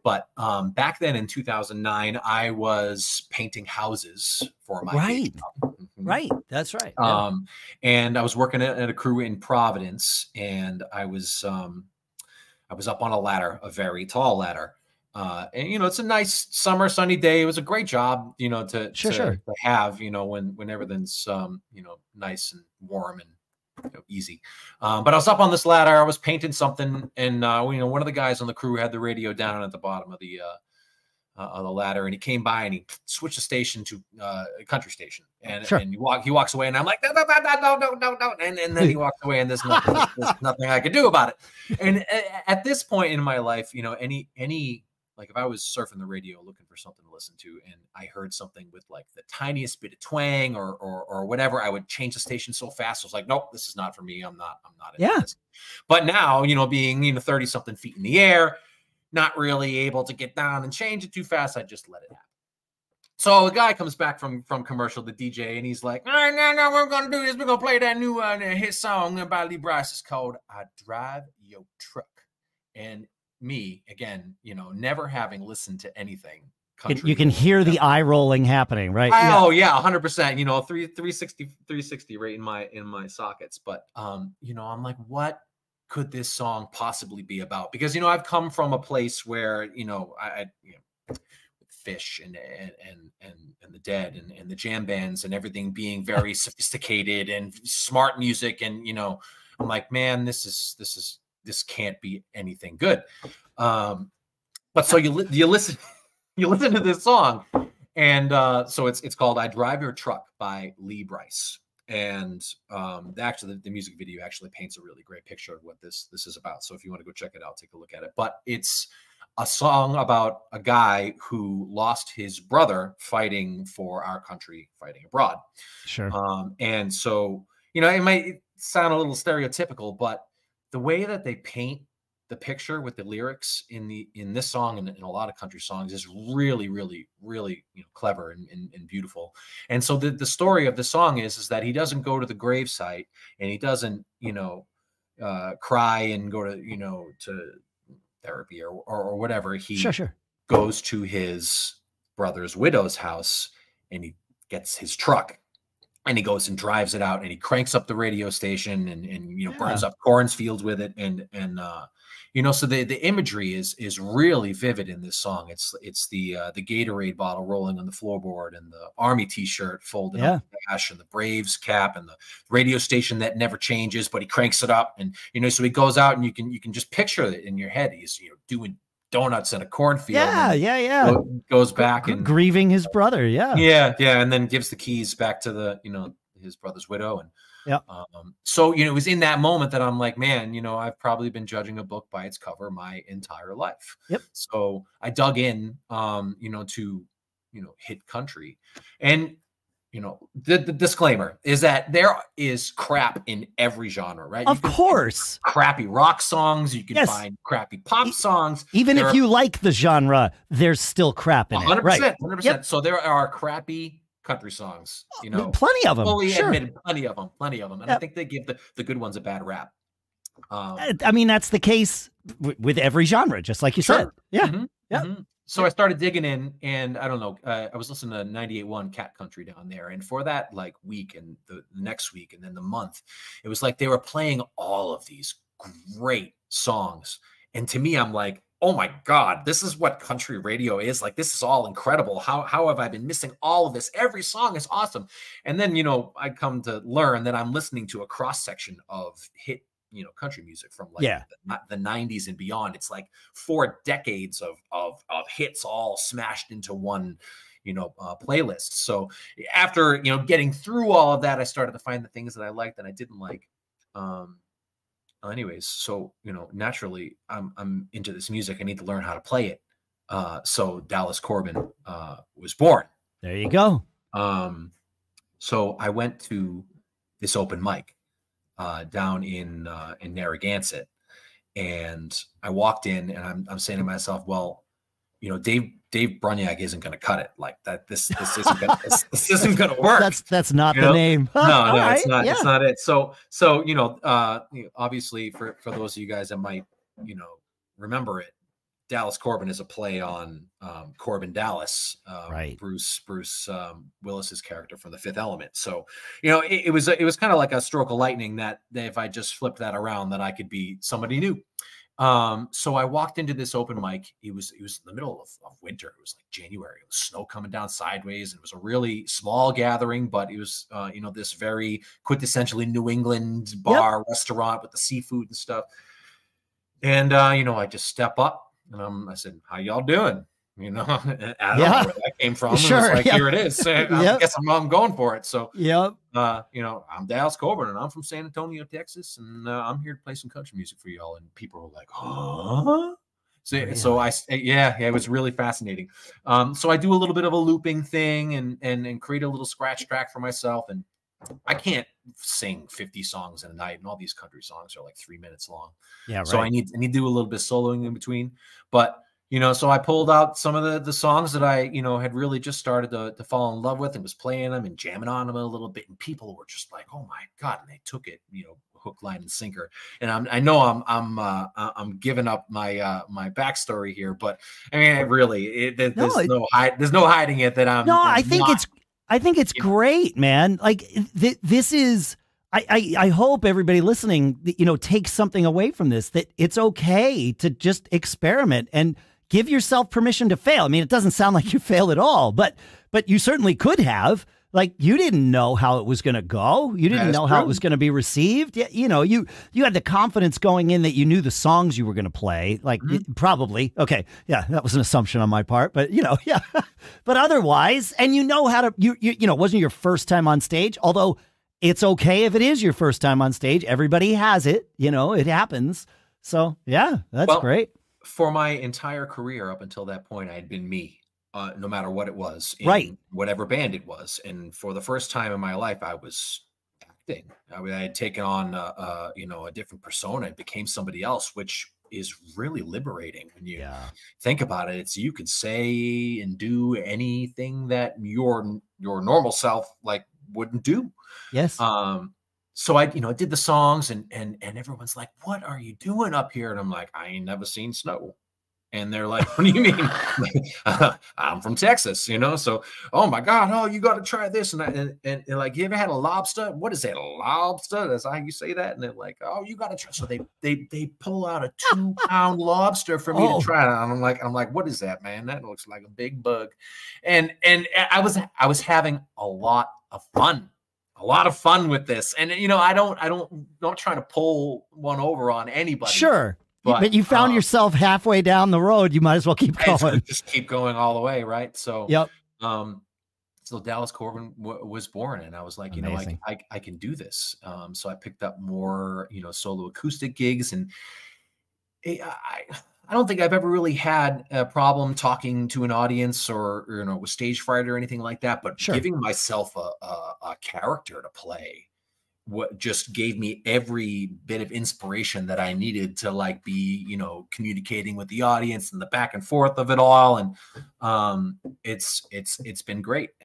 But back then in 2009, I was painting houses for my right. job. Right. That's right. And I was working at a crew in Providence, and I was up on a ladder, a very tall ladder. And you know, it's a nice summer sunny day. It was a great job, you know, to have, you know, when everything's you know, nice and warm and, you know, easy. But I was up on this ladder, I was painting something, and you know, one of the guys on the crew had the radio down at the bottom of the ladder, and he came by and he switched the station to a country station, and he walks away, and I'm like, no, and then he walks away, and there's nothing I could do about it. And at this point in my life, you know, any like if I was surfing the radio looking for something to listen to, and I heard something with like the tiniest bit of twang or whatever, I would change the station so fast. I was like, nope, this is not for me. I'm not into this. But now, you know, being, you know, 30 something feet in the air, not really able to get down and change it too fast, I just let it happen. So the guy comes back from commercial, the DJ, and he's like, all right, now we're going to do this. We're going to play that new hit song by Lee Brice. It's called I Drive Your Truck. And me, again, you know, never having listened to anything country, you can hear the eye rolling happening, right? Oh yeah, 100%. You know, 360 right in my sockets. But you know, I'm like, what could this song possibly be about? Because, you know, I've come from a place where, you know, I you know, Fish and the Dead and the jam bands and everything being very sophisticated and smart music, and you know, I'm like, man, this can't be anything good. But so you listen to this song, and so it's called I Drive Your Truck by Lee Brice. And actually the music video actually paints a really great picture of what this is about. So if you want to go check it out, take a look at it. But it's a song about a guy who lost his brother fighting for our country, fighting abroad. Sure. And so, you know, it might sound a little stereotypical, but the way that they paint the picture with the lyrics in this song and in a lot of country songs is really, really, really, you know, clever and beautiful. And so the story of the song is that he doesn't go to the gravesite, and he doesn't, you know, cry and go to, you know, to therapy or whatever. He goes to his brother's widow's house, and he gets his truck, and he goes and drives it out, and he cranks up the radio station and you know, burns up cornfields with it. And you know, so the imagery is really vivid in this song. It's the Gatorade bottle rolling on the floorboard, and the Army t-shirt folded on the dash, and the Braves cap, and the radio station that never changes, but he cranks it up. And, you know, so he goes out, and you can just picture it in your head. He's, you know, doing donuts in a cornfield. Goes back and grieving his brother. And then gives the keys back to the, you know, his brother's widow. And so, you know, it was in that moment that I'm like, man, you know, I've probably been judging a book by its cover my entire life. So I dug in, you know, to, you know, hit country. And, you know, the disclaimer is that there is crap in every genre, right? Of course. Crappy rock songs. You can find crappy pop songs. Even if you like the genre, there's still crap in 100%, it. Right. 100%. So there are crappy country songs, you know, plenty of them. Fully admitted, plenty of them. And I think they give the good ones a bad rap. I mean, that's the case with every genre, just like you said. So I started digging in, and I don't know, I was listening to 98.1 Cat Country down there. And for that like week and the next week and then the month, it was like they were playing all of these great songs. And to me, I'm like, oh my God, this is what country radio is. Like, this is all incredible. How have I been missing all of this? Every song is awesome. And then, you know, I come to learn that I'm listening to a cross section of hit, you know, country music from like the 90s and beyond. It's like 4 decades of hits all smashed into one, you know, playlist. So after, you know, getting through all of that, I started to find the things that I liked and I didn't like. Anyways, so, you know, naturally I'm into this music. I need to learn how to play it. So Dallas Corbin was born. There you go. So I went to this open mic down in Narragansett, and I walked in, and I'm saying to myself, well, you know, Dave Bruniak isn't going to cut it like that. This isn't going this isn't going to work. That's not the name. No, it's not. It's not it. So you know, obviously for those of you guys that might, you know, remember it, Dallas Corbin is a play on Corbin Dallas, Right. Bruce Willis's character from The Fifth Element. So, it was kind of like a stroke of lightning that if I just flipped that around, that I could be somebody new. So I walked into this open mic. It was in the middle of winter. It was like January. It was snow coming down sideways. And it was a really small gathering, but it was, this very quintessentially New England bar restaurant with the seafood and stuff. And, I just step up and I said, "How y'all doing?" I don't know where that came from. Sure. It was like, here it is. I guess I'm going for it. So, I'm Dallas Corbin and I'm from San Antonio, Texas. And I'm here to play some country music for y'all. And people were like, "Huh?" So, Really? It was really fascinating. So I do a little bit of a looping thing and create a little scratch track for myself. And I can't sing 50 songs in a night, and all these country songs are like 3 minutes long. Yeah, right. So I need to do a little bit of soloing in between. But so I pulled out some of the songs that I had really just started to fall in love with, and was playing them and jamming on them a little bit, and people were just like, "Oh my God!" And they took it, hook, line, and sinker. And I'm giving up my backstory here, but I mean, there's no hiding it that I'm. No, I think it's great, man. Like this is, I hope everybody listening, takes something away from this, that it's okay to just experiment and give yourself permission to fail. I mean, it doesn't sound like you failed at all, but you certainly could have. Like, you didn't know how it was going to go. You didn't know how it was going to be received. Yeah, you had the confidence going in that you knew the songs you were going to play. Like, probably. Okay, yeah, that was an assumption on my part, but yeah. But otherwise, and how to. It wasn't your first time on stage. Although it's okay if it is your first time on stage. Everybody has it. It happens. So yeah, that's great. For my entire career up until that point, I had been me. No matter what it was, in whatever band it was. And for the first time in my life, I was acting. I had taken on, a different persona and became somebody else, which is really liberating when you think about it. It's, you could say and do anything that your normal self wouldn't do. Yes. So I did the songs and everyone's like, "What are you doing up here?" And I'm like, "I ain't never seen snow." And they're like, "What do you mean?" "I'm from Texas, so, oh my God, oh, you got to try this." And like, "You ever had a lobster?" "What is that, a lobster?" That's how you say that. And they're like, "Oh, you got to try." So they pull out a 2-pound lobster for me to try. And I'm like, "What is that, man? That looks like a big bug." And I was having a lot of fun with this. And I don't try to pull one over on anybody. Sure. But you found yourself halfway down the road. You might as well keep going. Just keep going all the way, right? So, so Dallas Corbin was born, and I was like, Amazing. I can do this. So I picked up more, solo acoustic gigs, and I don't think I've ever really had a problem talking to an audience or with stage fright or anything like that. But giving myself a character to play, what just gave me every bit of inspiration that I needed to be, communicating with the audience and the back and forth of it all. And it's been great.